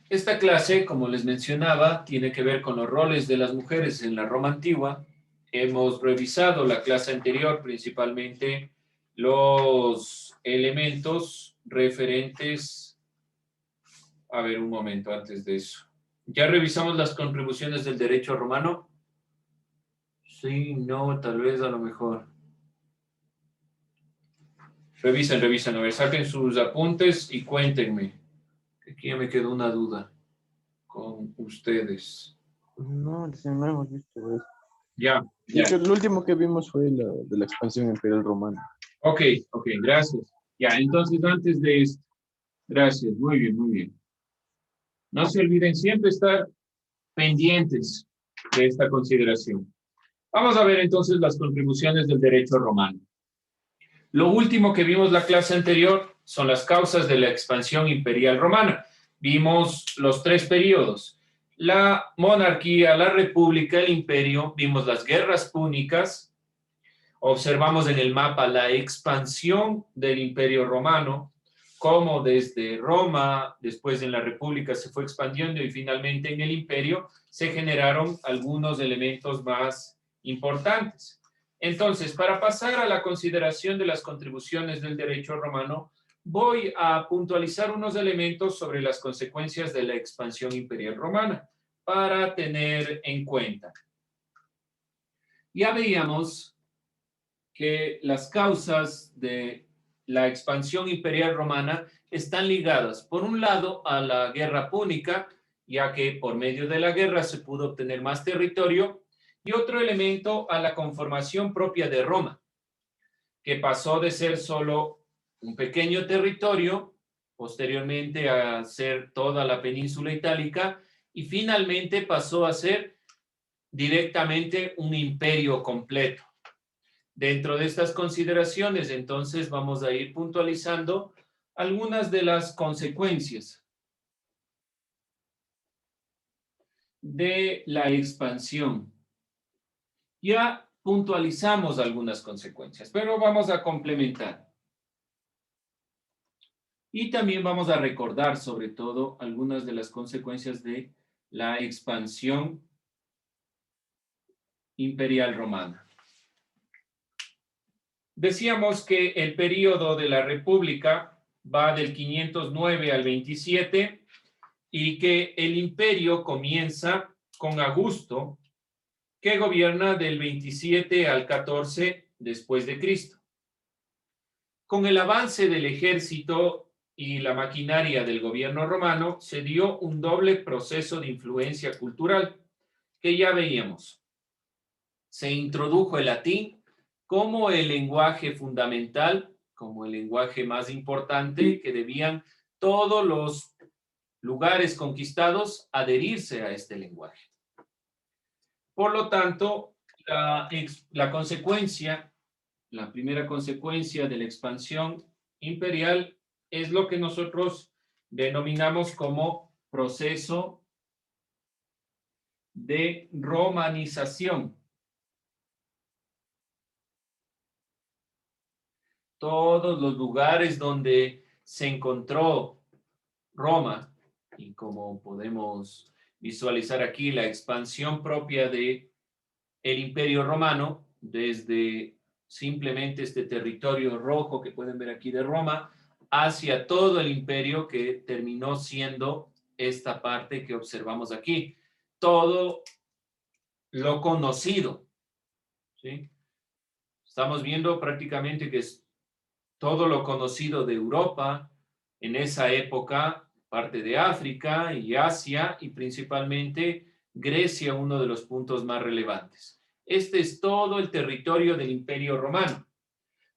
Esta clase, como les mencionaba, tiene que ver con los roles de las mujeres en la Roma antigua. Hemos revisado la clase anterior, principalmente los elementos referentes. A ver, un momento antes de eso. ¿Ya revisamos las contribuciones del derecho romano? Sí, no, tal vez a lo mejor. Revisen, a ver, saquen sus apuntes y cuéntenme. Aquí ya me quedó una duda con ustedes. No, no hemos visto eso. Ya, Creo ya. que lo último que vimos fue la de la expansión imperial romana. Ok, gracias. Ya, entonces antes de esto, gracias, muy bien, muy bien. No se olviden siempre estar pendientes de esta consideración. Vamos a ver entonces las contribuciones del derecho romano. Lo último que vimos la clase anterior son las causas de la expansión imperial romana. Vimos los tres periodos: la monarquía, la república, el imperio. Vimos las guerras púnicas. Observamos en el mapa la expansión del imperio romano, cómo desde Roma, después en la república se fue expandiendo y finalmente en el imperio se generaron algunos elementos más importantes. Entonces, para pasar a la consideración de las contribuciones del derecho romano, voy a puntualizar unos elementos sobre las consecuencias de la expansión imperial romana para tener en cuenta. Ya veíamos que las causas de la expansión imperial romana están ligadas, por un lado, a la guerra púnica, ya que por medio de la guerra se pudo obtener más territorio, y otro elemento a la conformación propia de Roma, que pasó de ser solo un pequeño territorio, posteriormente a ser toda la península itálica, y finalmente pasó a ser directamente un imperio completo. Dentro de estas consideraciones, entonces, vamos a ir puntualizando algunas de las consecuencias de la expansión. Ya puntualizamos algunas consecuencias, pero vamos a complementar. Y también vamos a recordar, sobre todo, algunas de las consecuencias de la expansión imperial romana. Decíamos que el periodo de la República va del 509 al 27 y que el imperio comienza con Augusto, que gobierna del 27 al 14 después de Cristo. Con el avance del ejército y la maquinaria del gobierno romano, se dio un doble proceso de influencia cultural que ya veíamos. Se introdujo el latín como el lenguaje fundamental, como el lenguaje más importante, que debían todos los lugares conquistados adherirse a este lenguaje. Por lo tanto, la consecuencia, la primera consecuencia de la expansión imperial es lo que nosotros denominamos como proceso de romanización. Todos los lugares donde se encontró Roma, y como podemos visualizar aquí, la expansión propia de el Imperio Romano, desde simplemente este territorio rojo que pueden ver aquí de Roma, hacia todo el imperio que terminó siendo esta parte que observamos aquí. Todo lo conocido, ¿sí? Estamos viendo prácticamente que es todo lo conocido de Europa en esa época, parte de África y Asia, y principalmente Grecia, uno de los puntos más relevantes. Este es todo el territorio del Imperio Romano.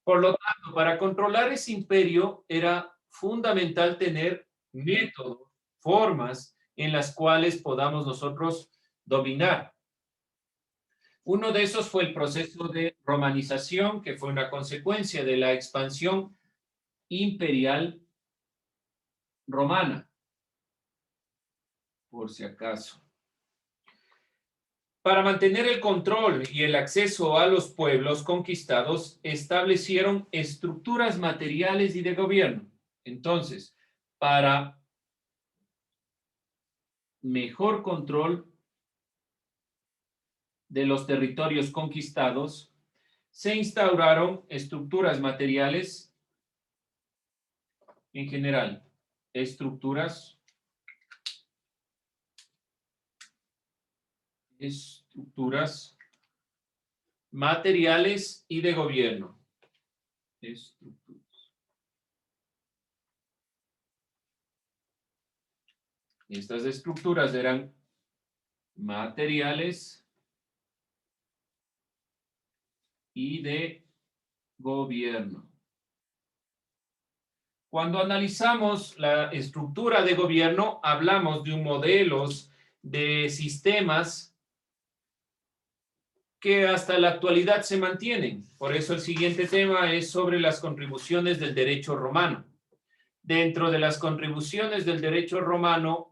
Por lo tanto, para controlar ese imperio era fundamental tener métodos, formas en las cuales podamos nosotros dominar. Uno de esos fue el proceso de romanización, que fue una consecuencia de la expansión imperial romana, por si acaso. Para mantener el control y el acceso a los pueblos conquistados, establecieron estructuras materiales y de gobierno. Entonces, para mejor control de los territorios conquistados, se instauraron estructuras materiales en general, estructuras materiales y de gobierno. Estas estructuras eran materiales y de gobierno. Cuando analizamos la estructura de gobierno, hablamos de un modelo de sistemas que hasta la actualidad se mantienen. Por eso el siguiente tema es sobre las contribuciones del derecho romano. Dentro de las contribuciones del derecho romano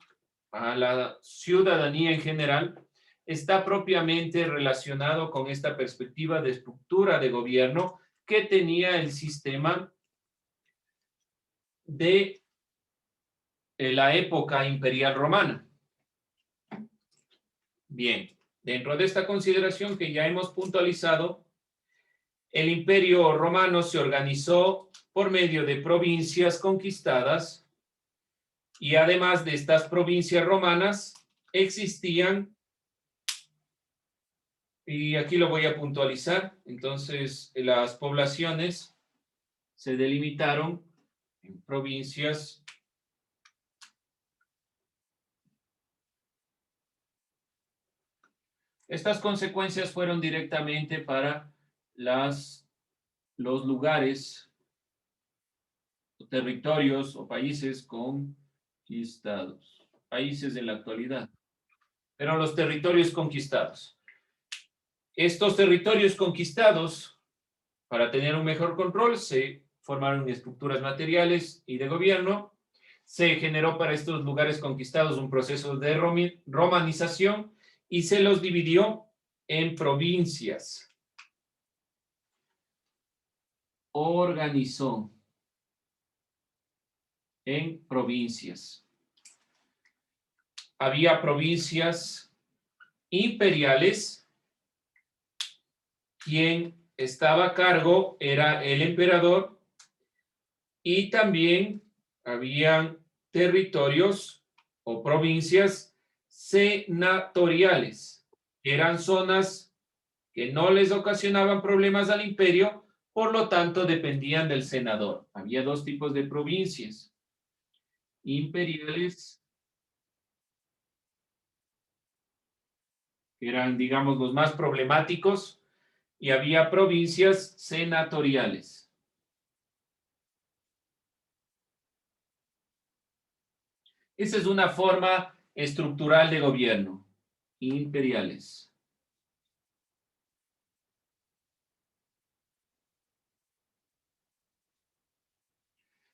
a la ciudadanía en general, está propiamente relacionado con esta perspectiva de estructura de gobierno que tenía el sistema de la época imperial romana. Bien, dentro de esta consideración que ya hemos puntualizado, el imperio romano se organizó por medio de provincias conquistadas y además de estas provincias romanas existían, y aquí lo voy a puntualizar, entonces las poblaciones se delimitaron en provincias Estas consecuencias fueron directamente para los lugares, territorios o países conquistados. Países en la actualidad. Pero los territorios conquistados. Estos territorios conquistados, para tener un mejor control, se formaron estructuras materiales y de gobierno. Se generó para estos lugares conquistados un proceso de romanización y se los dividió en provincias. Organizó en provincias. Había provincias imperiales. Quien estaba a cargo era el emperador y también habían territorios o provincias senatoriales. Eran zonas que no les ocasionaban problemas al imperio, por lo tanto dependían del senador. Había dos tipos de provincias: imperiales, que eran, digamos, los más problemáticos, y había provincias senatoriales. Esa es una forma estructural de gobierno. Imperiales.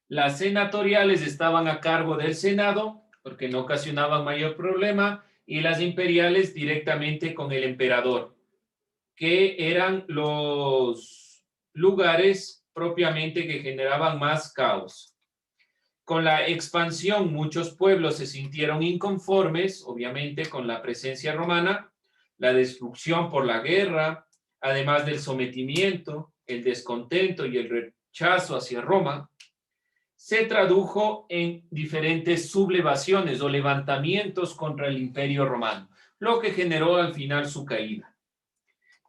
Las senatoriales estaban a cargo del Senado, porque no ocasionaban mayor problema, y las imperiales directamente con el emperador, que eran los lugares propiamente que generaban más caos. Con la expansión, muchos pueblos se sintieron inconformes, obviamente, con la presencia romana, la destrucción por la guerra, además del sometimiento, el descontento y el rechazo hacia Roma, se tradujo en diferentes sublevaciones o levantamientos contra el imperio romano, lo que generó al final su caída.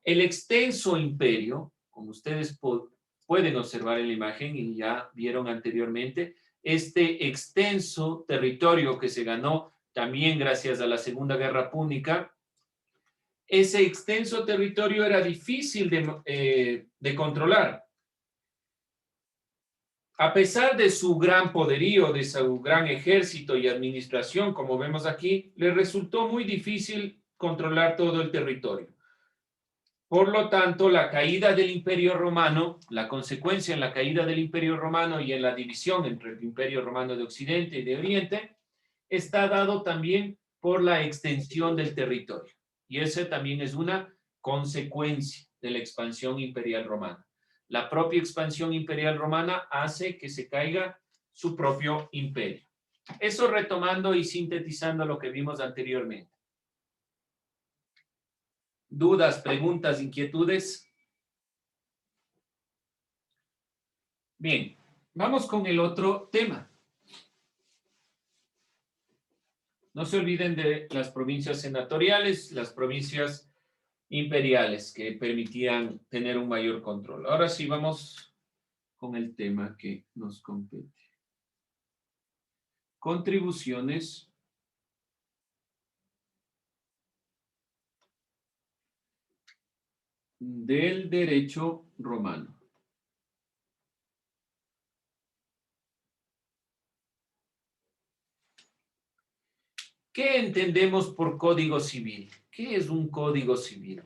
El extenso imperio, como ustedes pueden observar en la imagen y ya vieron anteriormente, este extenso territorio que se ganó también gracias a la Segunda Guerra Púnica, ese extenso territorio era difícil de controlar. A pesar de su gran poderío, de su gran ejército y administración, como vemos aquí, le resultó muy difícil controlar todo el territorio. Por lo tanto, la caída del Imperio Romano, la consecuencia en la caída del Imperio Romano y en la división entre el Imperio Romano de Occidente y de Oriente, está dado también por la extensión del territorio. Y esa también es una consecuencia de la expansión imperial romana. La propia expansión imperial romana hace que se caiga su propio imperio. Eso retomando y sintetizando lo que vimos anteriormente. ¿Dudas, preguntas, inquietudes? Bien, vamos con el otro tema. No se olviden de las provincias senatoriales, las provincias imperiales que permitían tener un mayor control. Ahora sí, vamos con el tema que nos compete. Contribuciones del derecho romano. ¿Qué entendemos por código civil? ¿Qué es un código civil?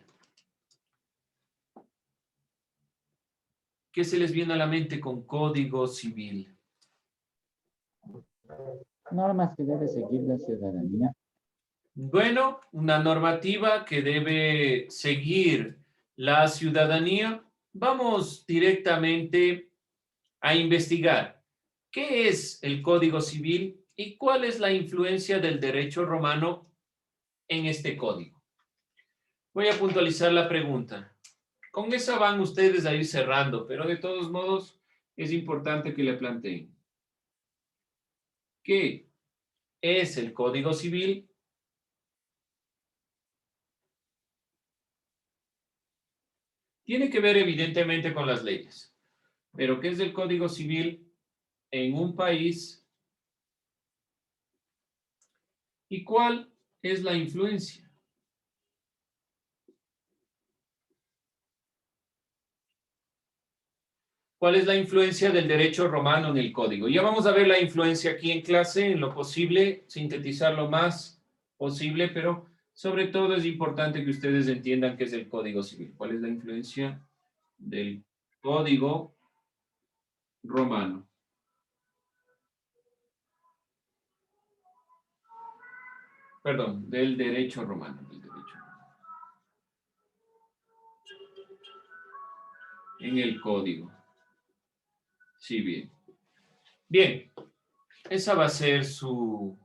¿Qué se les viene a la mente con código civil? Normas que debe seguir la ciudadanía. Bueno, una normativa que debe seguir la ciudadanía. Vamos directamente a investigar qué es el Código Civil y cuál es la influencia del derecho romano en este código. Voy a puntualizar la pregunta. Con esa van ustedes a ir cerrando, pero de todos modos es importante que le planteen. ¿Qué es el Código Civil? Tiene que ver evidentemente con las leyes, pero ¿qué es el Código Civil en un país? ¿Y cuál es la influencia? ¿Cuál es la influencia del derecho romano en el código? Ya vamos a ver la influencia aquí en clase, en lo posible, sintetizar lo más posible, pero sobre todo es importante que ustedes entiendan qué es el Código Civil. ¿Cuál es la influencia del código romano? Perdón, del derecho romano. En el código civil. Bien, esa va a ser su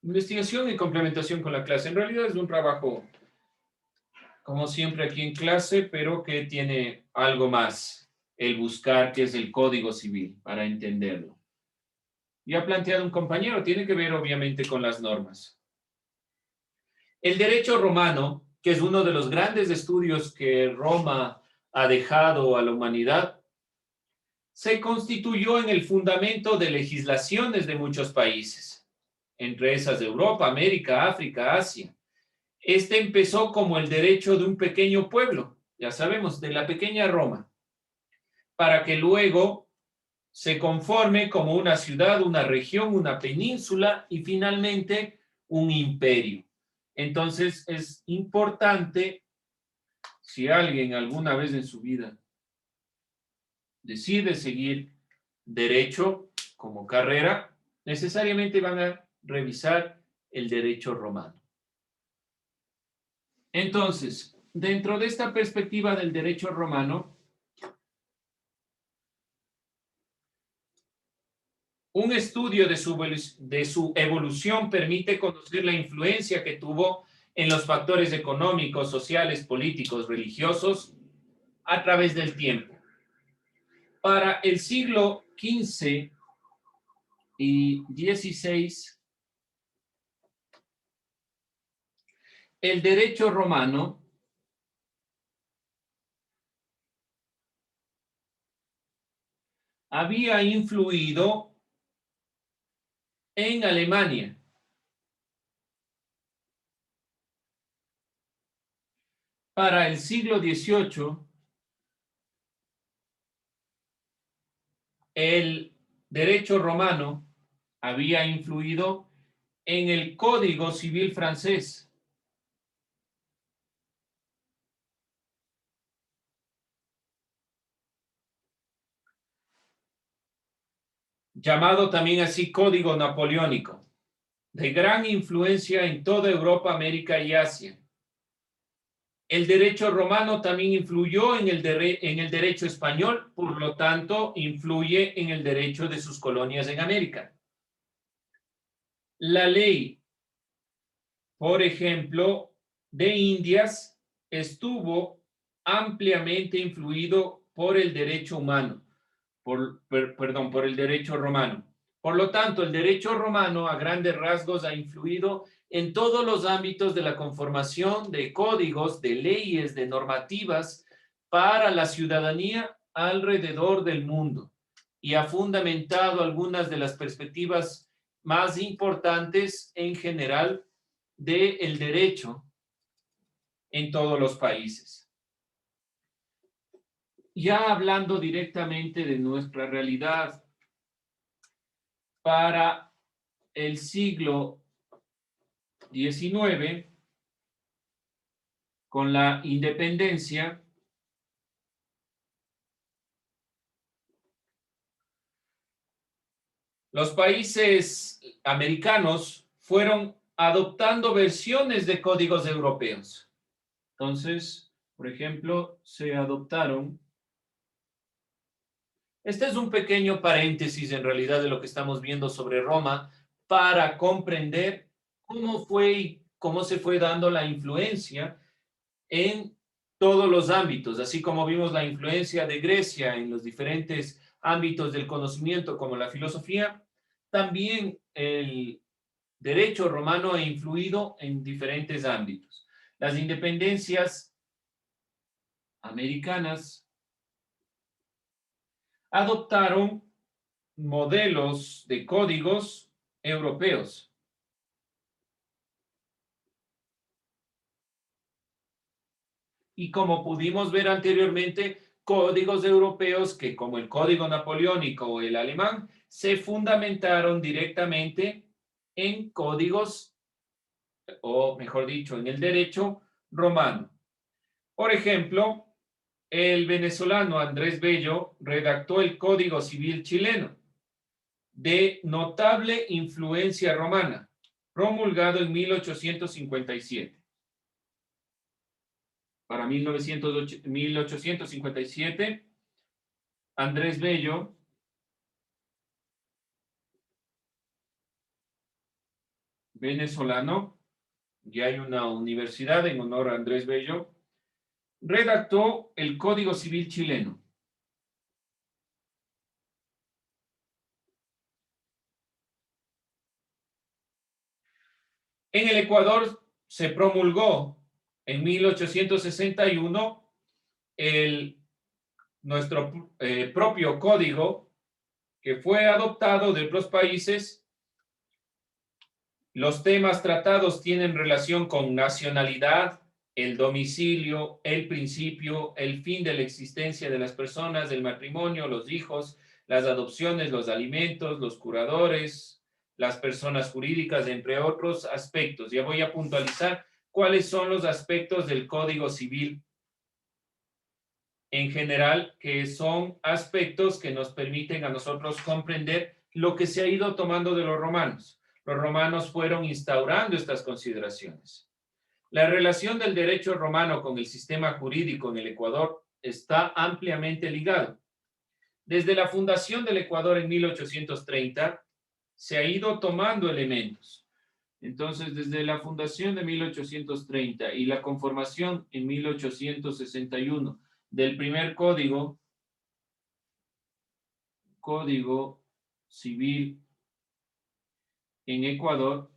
investigación y complementación con la clase. En realidad es un trabajo, como siempre aquí en clase, pero que tiene algo más, el buscar qué es el Código Civil para entenderlo. Y ha planteado un compañero, tiene que ver obviamente con las normas. El derecho romano, que es uno de los grandes estudios que Roma ha dejado a la humanidad, se constituyó en el fundamento de legislaciones de muchos países, entre esas de Europa, América, África, Asia. Este empezó como el derecho de un pequeño pueblo, ya sabemos, de la pequeña Roma, para que luego se conforme como una ciudad, una región, una península y finalmente un imperio. Entonces es importante, si alguien alguna vez en su vida decide seguir derecho como carrera, necesariamente van a revisar el derecho romano. Entonces, dentro de esta perspectiva del derecho romano, un estudio de su evolución permite conocer la influencia que tuvo en los factores económicos, sociales, políticos, religiosos a través del tiempo. Para el siglo XV y XVI, el derecho romano había influido en Alemania. Para el siglo XVIII, el derecho romano había influido en el Código Civil francés. Llamado también así Código Napoleónico, de gran influencia en toda Europa, América y Asia. El derecho romano también influyó en el derecho español, por lo tanto, influye en el derecho de sus colonias en América. La ley, por ejemplo, de Indias estuvo ampliamente influido por el derecho humano, por el derecho romano. Por lo tanto, el derecho romano a grandes rasgos ha influido en todos los ámbitos de la conformación de códigos, de leyes, de normativas para la ciudadanía alrededor del mundo y ha fundamentado algunas de las perspectivas más importantes en general del derecho en todos los países. Ya hablando directamente de nuestra realidad, para el siglo XIX, con la independencia, los países americanos fueron adoptando versiones de códigos europeos. Entonces, por ejemplo, se adoptaron. Este es un pequeño paréntesis en realidad de lo que estamos viendo sobre Roma para comprender cómo fue y cómo se fue dando la influencia en todos los ámbitos, así como vimos la influencia de Grecia en los diferentes ámbitos del conocimiento como la filosofía, también el derecho romano ha influido en diferentes ámbitos. Las independencias americanas adoptaron modelos de códigos europeos. Y como pudimos ver anteriormente, códigos europeos que, como el código napoleónico o el alemán, se fundamentaron directamente en códigos, o mejor dicho, en el derecho romano. Por ejemplo, el venezolano Andrés Bello redactó el Código Civil chileno, de notable influencia romana, promulgado en 1857. Para 1857, Andrés Bello venezolano, y hay una universidad en honor a Andrés Bello, redactó el Código Civil chileno. En el Ecuador se promulgó en 1861 nuestro propio código que fue adoptado de otros países. Los temas tratados tienen relación con nacionalidad, el domicilio, el principio, el fin de la existencia de las personas, el matrimonio, los hijos, las adopciones, los alimentos, los curadores, las personas jurídicas, entre otros aspectos. Ya voy a puntualizar cuáles son los aspectos del Código Civil en general, que son aspectos que nos permiten a nosotros comprender lo que se ha ido tomando de los romanos. Los romanos fueron instaurando estas consideraciones. La relación del derecho romano con el sistema jurídico en el Ecuador está ampliamente ligado. Desde la fundación del Ecuador en 1830, se ha ido tomando elementos. Entonces, desde la fundación de 1830 y la conformación en 1861 del primer código civil en Ecuador,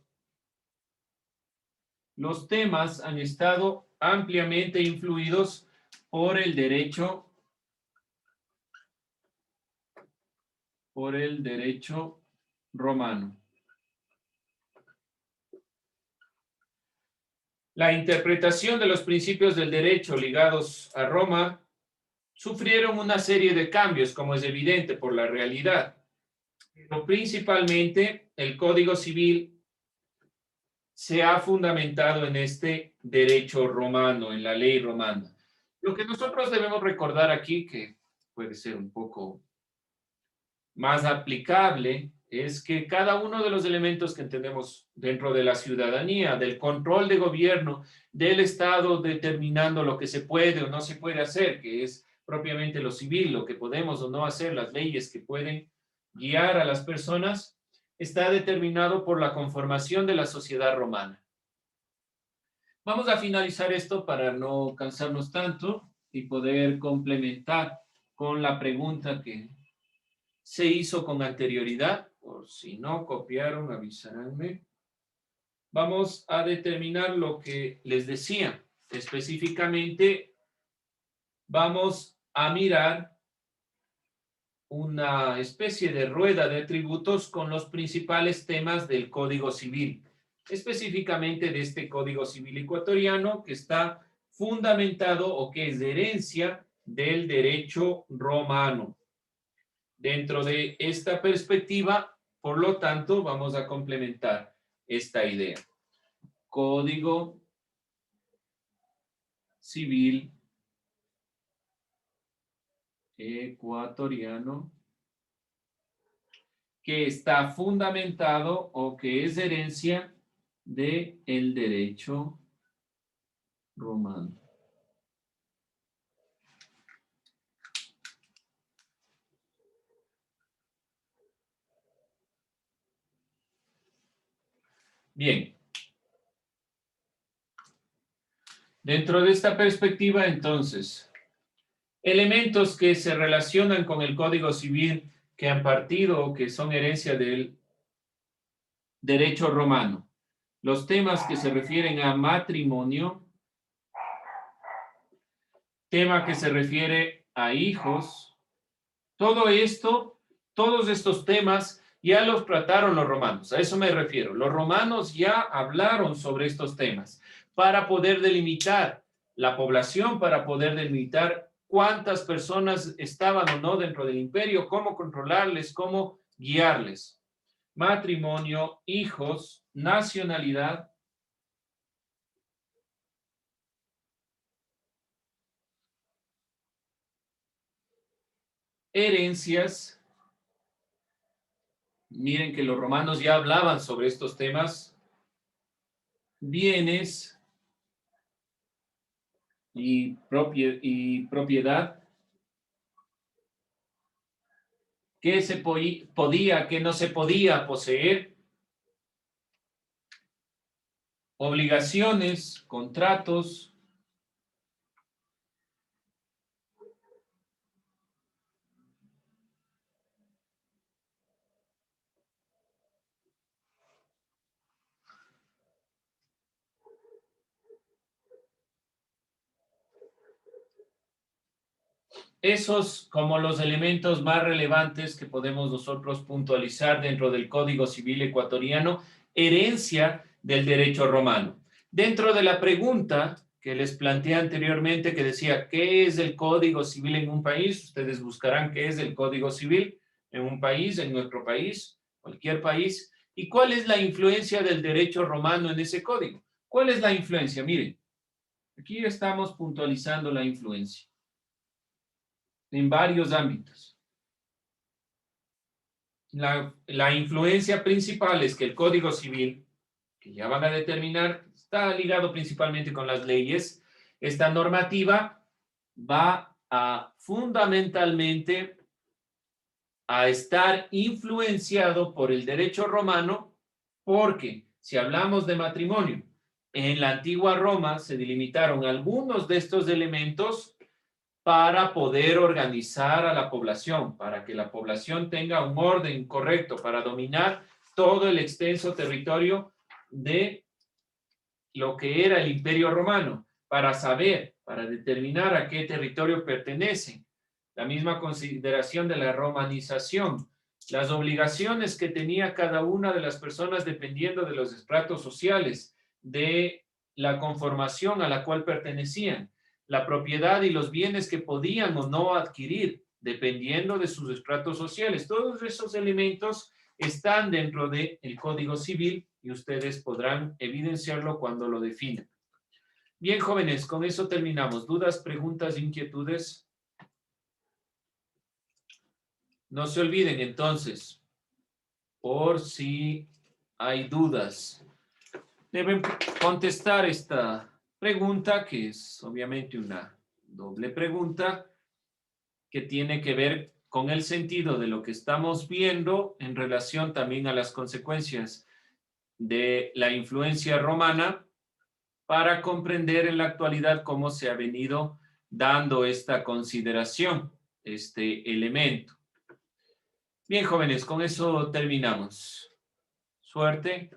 los temas han estado ampliamente influidos por el derecho romano. La interpretación de los principios del derecho ligados a Roma sufrieron una serie de cambios, como es evidente por la realidad. Pero principalmente el Código Civil se ha fundamentado en este derecho romano, en la ley romana. Lo que nosotros debemos recordar aquí, que puede ser un poco más aplicable, es que cada uno de los elementos que entendemos dentro de la ciudadanía, del control de gobierno, del Estado determinando lo que se puede o no se puede hacer, que es propiamente lo civil, lo que podemos o no hacer, las leyes que pueden guiar a las personas, está determinado por la conformación de la sociedad romana. Vamos a finalizar esto para no cansarnos tanto y poder complementar con la pregunta que se hizo con anterioridad. Por si no copiaron, avisaránme. Vamos a determinar lo que les decía. Específicamente, vamos a mirar una especie de rueda de atributos con los principales temas del Código Civil, específicamente de este Código Civil ecuatoriano que está fundamentado o que es de herencia del derecho romano. Dentro de esta perspectiva, por lo tanto, vamos a complementar esta idea. Código Civil ecuatoriano que está fundamentado o que es herencia del derecho romano. Bien. Dentro de esta perspectiva, entonces, elementos que se relacionan con el Código Civil que han partido o que son herencia del derecho romano. Los temas que se refieren a matrimonio, tema que se refiere a hijos, todo esto, todos estos temas ya los trataron los romanos, a eso me refiero. Los romanos ya hablaron sobre estos temas para poder delimitar la población, para poder delimitar cuántas personas estaban o no dentro del imperio, cómo controlarles, cómo guiarles. Matrimonio, hijos, nacionalidad, herencias. Miren que los romanos ya hablaban sobre estos temas. Bienes y propiedad. ¿Qué se podía, qué no se podía poseer? Obligaciones, contratos. Esos como los elementos más relevantes que podemos nosotros puntualizar dentro del Código Civil ecuatoriano, herencia del derecho romano. Dentro de la pregunta que les planteé anteriormente que decía, ¿qué es el Código Civil en un país? Ustedes buscarán qué es el Código Civil en un país, en nuestro país, cualquier país. ¿Y cuál es la influencia del derecho romano en ese código? ¿Cuál es la influencia? Miren, aquí estamos puntualizando la influencia en varios ámbitos. La influencia principal es que el Código Civil, que ya van a determinar, está ligado principalmente con las leyes. Esta normativa va a fundamentalmente a estar influenciado por el derecho romano, porque si hablamos de matrimonio, en la antigua Roma se delimitaron algunos de estos elementos para poder organizar a la población, para que la población tenga un orden correcto, para dominar todo el extenso territorio de lo que era el Imperio Romano, para saber, para determinar a qué territorio pertenecen. La misma consideración de la romanización, las obligaciones que tenía cada una de las personas dependiendo de los estratos sociales, de la conformación a la cual pertenecían, la propiedad y los bienes que podían o no adquirir, dependiendo de sus estratos sociales. Todos esos elementos están dentro del Código Civil y ustedes podrán evidenciarlo cuando lo definan. Bien, jóvenes, con eso terminamos. ¿Dudas, preguntas, inquietudes? No se olviden, entonces, por si hay dudas, deben contestar esta pregunta, que es obviamente una doble pregunta, que tiene que ver con el sentido de lo que estamos viendo en relación también a las consecuencias de la influencia romana para comprender en la actualidad cómo se ha venido dando esta consideración, este elemento. Bien, jóvenes, con eso terminamos. Suerte.